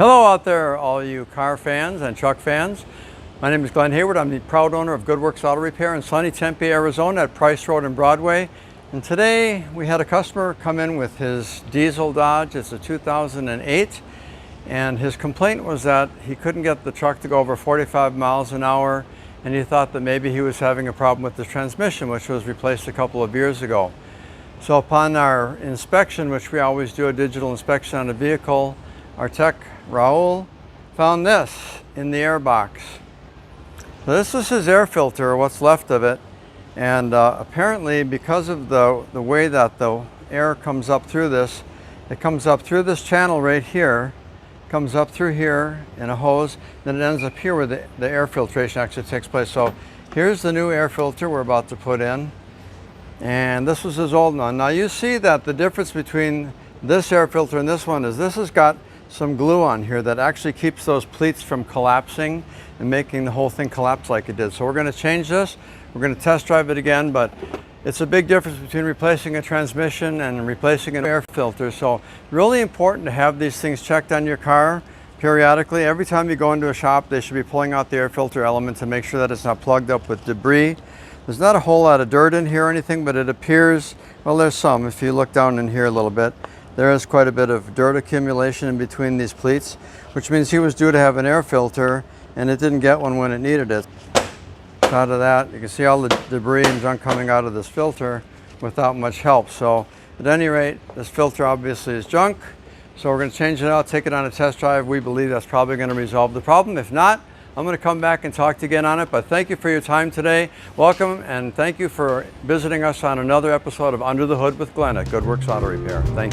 Hello out there, all you car fans and truck fans. My name is Glen. I'm the proud owner of Good Works Auto Repair in sunny Tempe, Arizona at Price Road and Broadway. And today we had a customer come in with his diesel Dodge. It's a 2008. And his complaint was that he couldn't get the truck to go over 45 miles an hour. And he thought that maybe he was having a problem with the transmission, which was replaced a couple of years ago. So upon our inspection, which we always do a digital inspection on a vehicle, our tech, Raul, found this in the air box. So this is his air filter, or what's left of it. And apparently, because of the way that the air comes up through this, it comes up through this channel right here, comes up through here in a hose, then it ends up here where the air filtration actually takes place. So here's the new air filter we're about to put in. And this was his old one. Now you see that the difference between this air filter and this one is this has got some glue on here that actually keeps those pleats from collapsing and making the whole thing collapse like it did. So we're going to change this. We're going to test drive it again, but it's a big difference between replacing a transmission and replacing an air filter. So really important to have these things checked on your car periodically. Every time you go into a shop, they should be pulling out the air filter element to make sure that it's not plugged up with debris. There's not a whole lot of dirt in here or anything, but it appears, well, there's some. If you look down in here a little bit, there is quite a bit of dirt accumulation in between these pleats, which means he was due to have an air filter and it didn't get one when it needed it. Out of that, you can see all the debris and junk coming out of this filter without much help. So at any rate, this filter obviously is junk. So we're going to change it out, take it on a test drive. We believe that's probably going to resolve the problem. If not, I'm going to come back and talk to you again on it. But thank you for your time today. Welcome, and thank you for visiting us on another episode of Under the Hood with Glen at Good Works Auto Repair. Thank you.